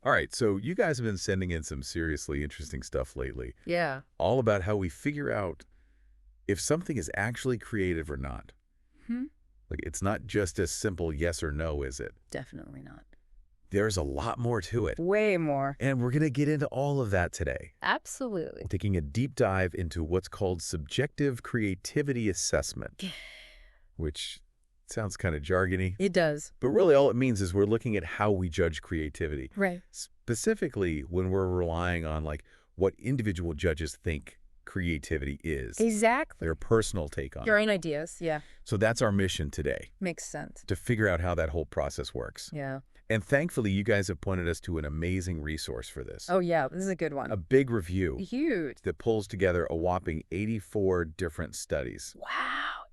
All right, so you guys have been sending in some seriously interesting stuff lately, Yeah. all about how we figure out if something is actually creative or not. Hmm? Like, it's not just a simple yes or no, is it? Definitely not. There's a lot more to it. Way more. And we're going to get into all of that today, Absolutely. taking a deep dive into what's called subjective creativity assessment, which sounds kind of jargony. It does. But really all it means is we're looking at how we judge creativity. Right. Specifically when we're relying on like what individual judges think creativity is. Exactly. Their personal take on Your it. own ideas. Yeah. So that's our mission today, Makes sense. to figure out how that whole process works. Yeah. And thankfully, you guys have pointed us to an amazing resource for this. Oh, yeah. This is a good A one. big review Huge. that pulls together a whopping 84 different studies, Wow.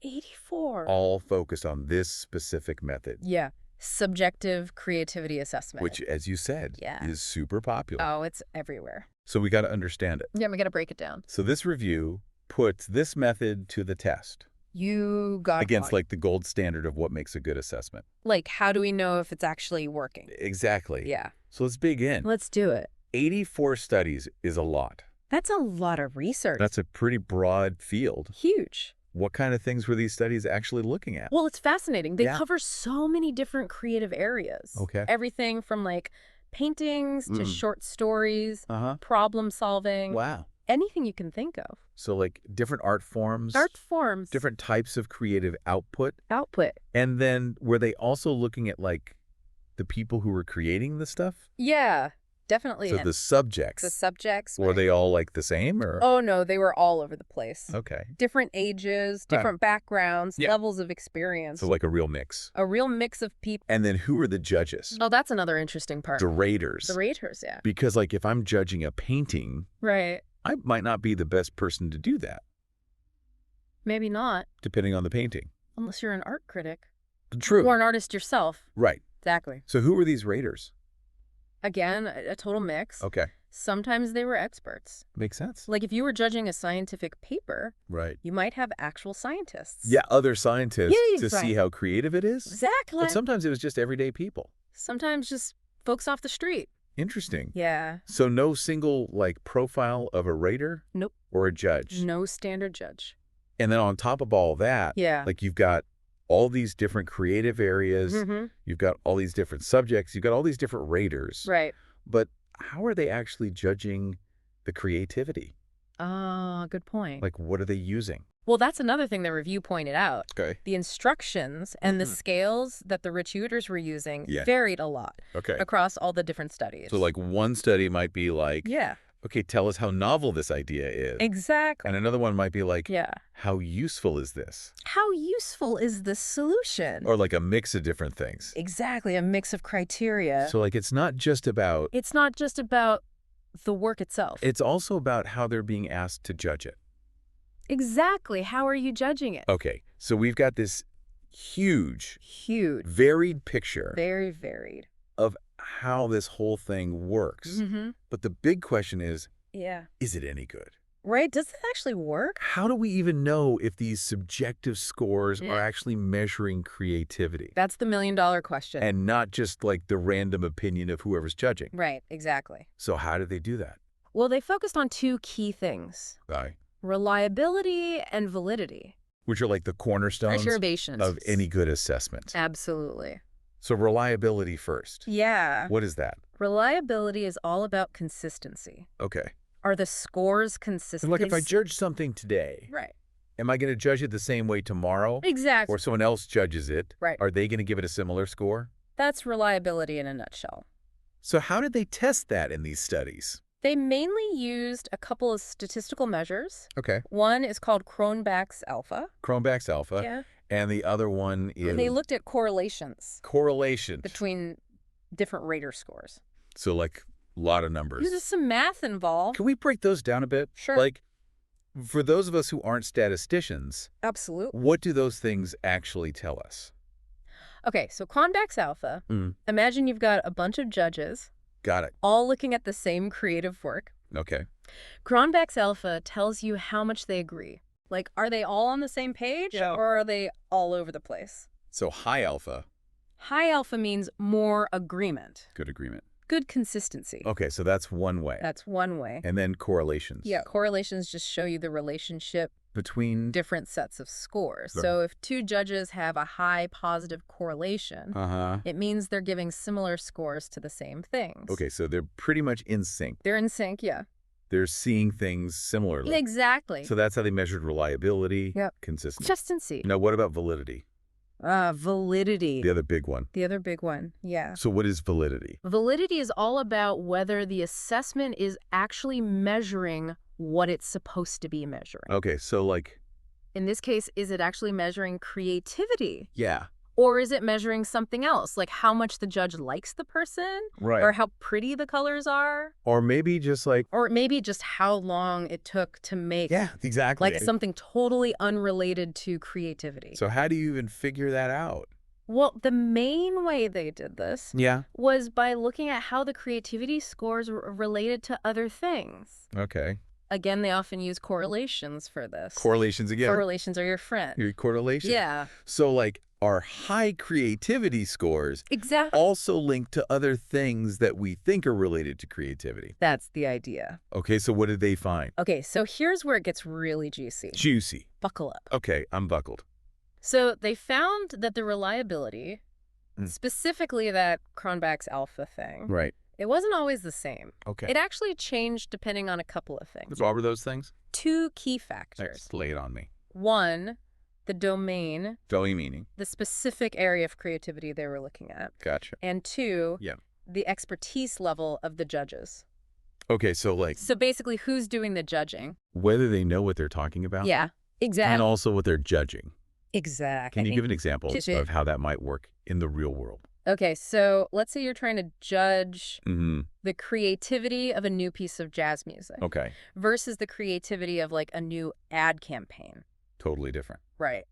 84. all focused on this specific method, Yeah. Subjective creativity assessment. which, as you said, Yeah. is super popular. Oh, it's everywhere. So we got to understand it. Yeah, we got to break it down. So this review puts this method to the test You got against one. like the gold standard of what makes a good assessment. Like, how do we know if it's actually working? Exactly. Yeah. So let's begin. Let's do it. 84 studies is a lot. That's a lot of research. That's a pretty broad field. huge. What kind of things were these studies actually looking at? Well, it's fascinating. They Yeah. cover so many different creative areas. Okay. Everything from like paintings to short stories, Uh-huh. problem solving, Wow. anything you can think of. So like different art forms, Art forms, different types of creative output. output. And then were they also looking at like the people who were creating the stuff? Yeah, definitely. So And the subjects, the subjects. were they all like the same or? Oh, no, they were all over the place. Okay. Different ages, Huh. different backgrounds, Yeah. levels of experience. So like a real mix. A real mix of people. And then who are the judges? Oh, that's another interesting part. The raters. The raters, yeah. Because like if I'm judging a painting, Right. I might not be the best person to do that, Maybe not, depending on the painting. unless you're an art critic. True. Or an artist yourself. Right. Exactly. So who were these raters? Again, a total mix. Okay. Sometimes they were experts. Makes sense. Like if you were judging a scientific paper, Right. you might have actual scientists. Yeah, other scientists Yeah, to see right. how creative it is. Exactly. But sometimes it was just everyday people. Sometimes just folks off the street. Interesting. Yeah. So no single like profile of a rater? Nope. Or a judge? No standard judge. And then on top of all that, Yeah. like you've got all these different creative areas, Mm-hmm. you've got all these different subjects, you've got all these different raters. Right. But how are they actually judging the creativity? Ah, good point. Like, what are they using? Well, that's another thing the review pointed out. Okay. The instructions and the Mhm. scales that the tutors were using Yeah. varied a lot Okay. across all the different studies. So, like, one study might be like, yeah, okay, tell us how novel this idea is. exactly. And another one might be like, Yeah. how useful is this? How useful is this solution? Or like a mix of different things. Exactly, a mix of criteria. So, like, it's not just about, It's not just about the work itself. it's also about how they're being asked to judge it. Exactly. How are you judging it? Okay, so we've got this huge, Huge. varied picture Very varied. of how this whole thing works. Mm-hmm. But the big question is Yeah. it any good? Right? Does it actually work? How do we even know if these subjective scores Yeah. are actually measuring creativity That's the $1,000,000 question. and not just like the random opinion of whoever's judging? Right, exactly. So how do they do that? Well, they focused on two key things. Reliability and validity. Which are like the cornerstones Preservation. of any good assessment. Absolutely. So reliability first. Yeah. What is that? Reliability is all about consistency. Okay. Are the scores So consistent? like if I judge something today, Right. am I going to judge it the same way tomorrow? Exactly. Or someone else judges it? Right. Are they going to give it a similar score? That's reliability in a nutshell. So how did they test that in these studies? They mainly used a couple of statistical measures. Okay. One is called Cronbach's alpha. Cronbach's alpha. Yeah. And the other one is They looked at correlations correlation. between different rater scores. So like a lot of numbers. There's some math involved. Can we break those down a bit? Sure. Like for those of us who aren't statisticians, Absolutely. what do those things actually tell us? Okay, so Cronbach's alpha. Imagine you've got a bunch of judges Got it. all looking at the same creative work. Okay. Cronbach's alpha tells you how much they agree. Like, are they all on the same page or are they all over the place? So high alpha, High alpha means more agreement. good agreement. good consistency. Okay, so that's one way. That's one way. And then correlations. Yeah, correlations just show you the relationship Between different sets of scores. Sure. So if two judges have a high positive correlation, it means they're giving similar scores to the same things. Okay, so they're pretty much in sync. They're in sync, yeah. They're seeing things similarly. Exactly. So that's how they measured reliability, Yep. consistency. Consistency. Now, what about validity? Validity. The other big one. The other big one, yeah. So what is validity? Validity is all about whether the assessment is actually measuring what it's supposed to be measuring. Okay, so like... In this case, is it actually measuring creativity? Yeah. Or is it measuring something else, like how much the judge likes the person? Right. Or how pretty the colors are? Or maybe just like... Or maybe just how long it took to make Yeah, exactly. like something totally unrelated to creativity. So how do you even figure that out? Well, the main way they did this Yeah. was by looking at how the creativity scores were related to other things. Okay. Again, they often use correlations for this. Correlations again. Correlations are your friend. Your correlation. Yeah. So like our high creativity scores Exactly. also link to other things that we think are related to creativity. That's the idea. Okay, so what did they find? Okay, so here's where it gets really juicy. Juicy. Buckle up. Okay, I'm buckled. So they found that the reliability, specifically that Cronbach's alpha thing, Right. it wasn't always the same. Okay. It actually changed depending on a couple of things. What were those things? Two key factors. Next, lay it on me. One, the domain, Meaning. the specific area of creativity they were looking at. Gotcha. And two, Yeah. the expertise level of the judges. Okay, so like So basically, who's doing the judging? whether they know what they're talking about. Yeah, exactly. And also what they're judging. Exactly. Can you give an example Sure. of how that might work in the real world? Okay, so let's say you're trying to judge Mm-hmm. the creativity of a new piece of jazz music Okay. versus the creativity of like a new ad campaign. Totally different. Right.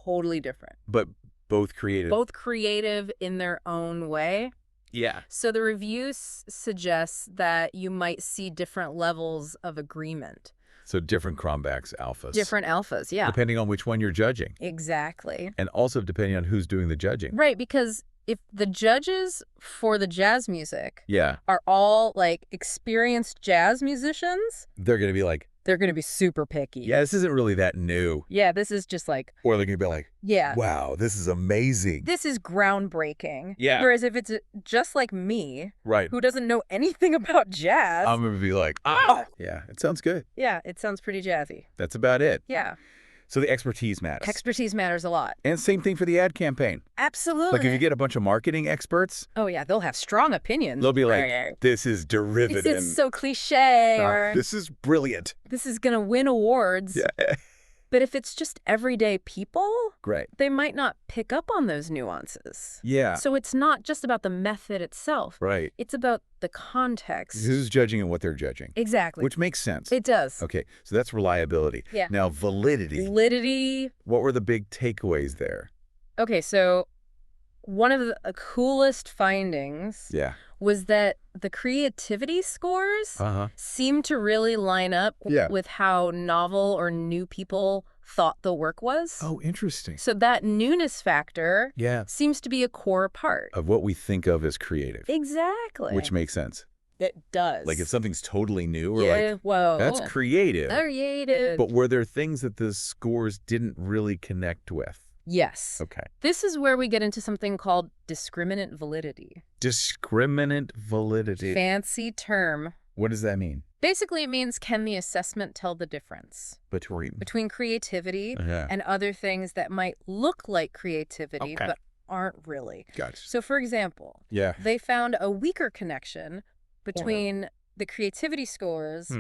Totally different. But both creative. Both creative in their own way. Yeah. So the review suggests that you might see different levels of agreement. So different Cronbach's alphas. Different alphas, yeah. Depending on which one you're judging. Exactly. And also depending on who's doing the judging. Right, because if the judges for the jazz music Yeah. are all like experienced jazz musicians, They're going to be like, they're going to be super picky. yeah, this isn't really that new. Yeah, this is just like, Or they're going to be like, yeah. wow, this is amazing. This is groundbreaking. Yeah. Whereas if it's just like me, Right. who doesn't know anything about jazz, I'm going to be like, ah. Yeah, it sounds good. yeah, it sounds pretty jazzy. That's about it. Yeah. So the expertise matters. Expertise matters a lot. And same thing for the ad campaign. Absolutely. Like if you get a bunch of marketing experts, Oh, yeah, they'll have strong opinions. they'll be like, this is derivative. This is so cliche, or This is brilliant. this is going to win awards. Yeah. But if it's just everyday people, Great. they might not pick up on those nuances. Yeah. So it's not just about the method itself. Right. It's about the context. Who's judging and what they're judging. Exactly. Which makes sense. It does. Okay, so that's reliability. Yeah. Now, validity. Validity. What were the big takeaways there? Okay, so one of the coolest findings Yeah. was that the creativity scores Uh-huh. seem to really line up Yeah. with how novel or new people thought the work was. Oh, interesting. So that newness factor Yeah. seems to be a core part. Of what we think of as creative. Exactly. Which makes sense. It does. Like if something's totally new, we're yeah, like, whoa. that's creative. Creative. But were there things that the scores didn't really connect with? Yes. Okay. This is where we get into something called discriminant validity. Discriminant validity. Fancy term. What does that mean? Basically, it means can the assessment tell the difference between creativity Yeah. and other things that might look like creativity Okay. but aren't really. Gotcha. So, for example, Yeah. they found a weaker connection between the creativity scores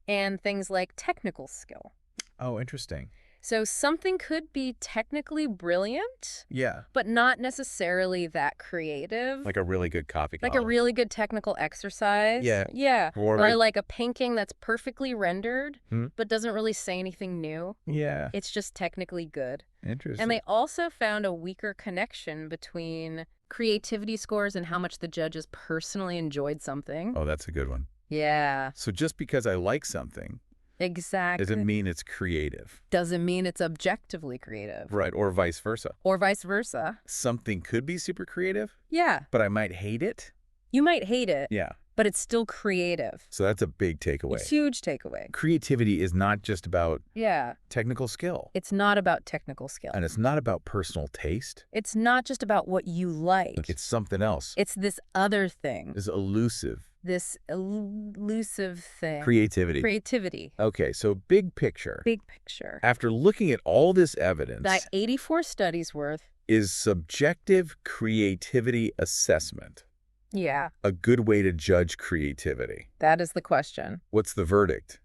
and things like technical skill. Oh, interesting. So something could be technically brilliant, Yeah. but not necessarily that creative. Like a really good coffee Like a really good technical exercise. Yeah. Yeah. Or Or like- like a painting that's perfectly rendered, Hmm. but doesn't really say anything new. Yeah. It's just technically good. Interesting. And they also found a weaker connection between creativity scores and how much the judges personally enjoyed something. Oh, that's a good one. Yeah, So just because I like something exactly. doesn't mean it's creative. Doesn't mean it's objectively creative. Right. Or vice versa. Or vice versa. Something could be super creative, Yeah. but I might hate it. You might hate it, Yeah. but it's still creative. So that's a big takeaway. It's a huge takeaway. Creativity is not just about Yeah. technical skill. It's not about technical skill. And it's not about personal taste. It's not just about what you like. It's something else. It's this other thing. It's elusive. This elusive thing. Creativity. Creativity. Okay, so big picture. Big picture. After looking at all this evidence, That 84 studies worth. is subjective creativity assessment Yeah, a good way to judge creativity? that is the question. What's the verdict?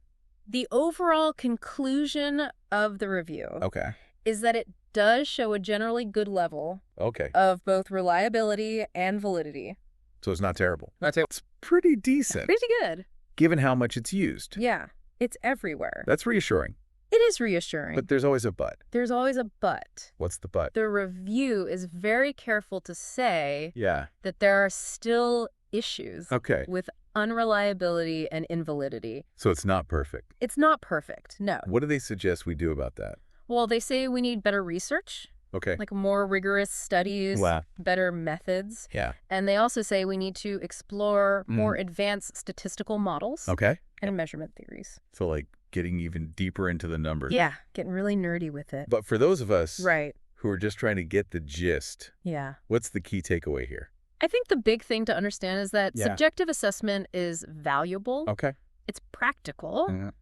The overall conclusion of the review Okay. is that it does show a generally good level Okay. of both reliability and validity. So it's not terrible. It's pretty decent, Pretty good. given how much it's used. Yeah, it's everywhere. That's reassuring. It is reassuring. But there's always a but. There's always a but. What's the but? The review is very careful to say Yeah. that there are still issues Okay. with unreliability and invalidity. So it's not perfect. It's not perfect, no. What do they suggest we do about that? Well, they say we need better research, Okay. like more rigorous studies, Wow. better methods. Yeah. And they also say we need to explore more advanced statistical models Okay. and measurement theories. So like getting even deeper into the numbers. Yeah, getting really nerdy with it. But for those of us Right. who are just trying to get the gist, Yeah. what's the key takeaway here? I think the big thing to understand is that Yeah. subjective assessment is valuable. Okay. It's practical, Mhm.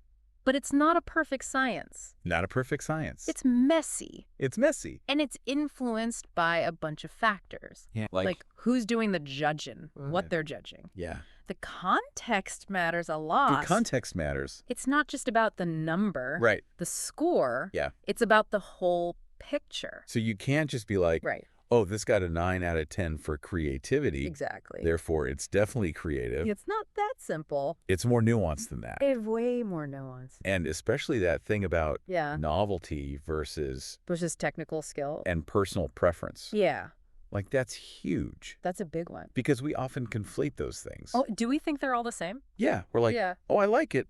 but it's not a perfect science. Not a perfect science. It's messy, It's messy. and it's influenced by a bunch of factors. Yeah. Like who's doing the judging, Right. what they're judging. Yeah. The context matters a lot. The context matters. It's not just about the number, Right. the score. Yeah. It's about the whole picture. So you can't just be like, Right. oh, this got a 9 out of 10 for creativity. Exactly. Therefore, it's definitely creative. It's not that simple. It's more nuanced than that. It's way more nuanced. And especially that thing about Yeah. novelty versus Versus technical skill. and personal preference. Yeah. Like that's huge That's a big one. because we often conflate those things. Oh, do we think they're all the same? Yeah. We're like, Yeah. oh, I like it.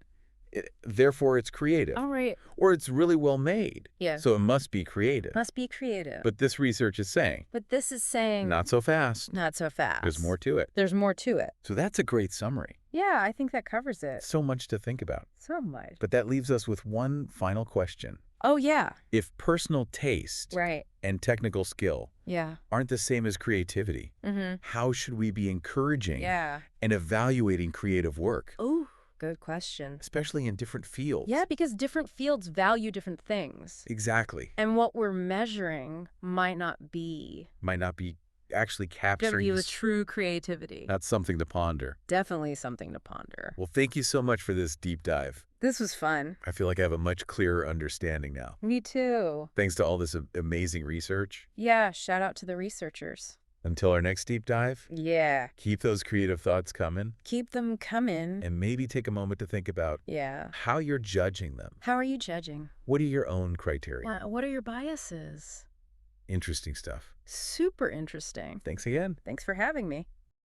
Therefore, it's creative. All right. Or it's really well made. Yeah. So it must be creative. Must be creative. But this research is saying, But this is saying not so fast. not so fast. There's more to it. There's more to it. So that's a great summary. Yeah, I think that covers it. So much to think about. So much. But that leaves us with one final question. Oh, yeah. If personal taste Right. and technical skill Yeah. aren't the same as creativity, Mm-hmm. how should we be encouraging Yeah. and evaluating creative work, Oh, good question. especially in different fields? Yeah, because different fields value different things. Exactly. And what we're measuring might not be Might not be actually gonna capturing be with true creativity. That's something to ponder. Definitely something to ponder. Well, thank you so much for this deep dive. This was fun. I feel like I have a much clearer understanding now. Me too. Thanks to all this amazing research. Yeah, shout out to the researchers. Until our next deep dive, Yeah. keep those creative thoughts coming Keep them coming. and maybe take a moment to think about Yeah. how you're judging them. How are you judging? What are your own criteria? What are your biases? Interesting stuff. Super interesting. Thanks again. Thanks for having me.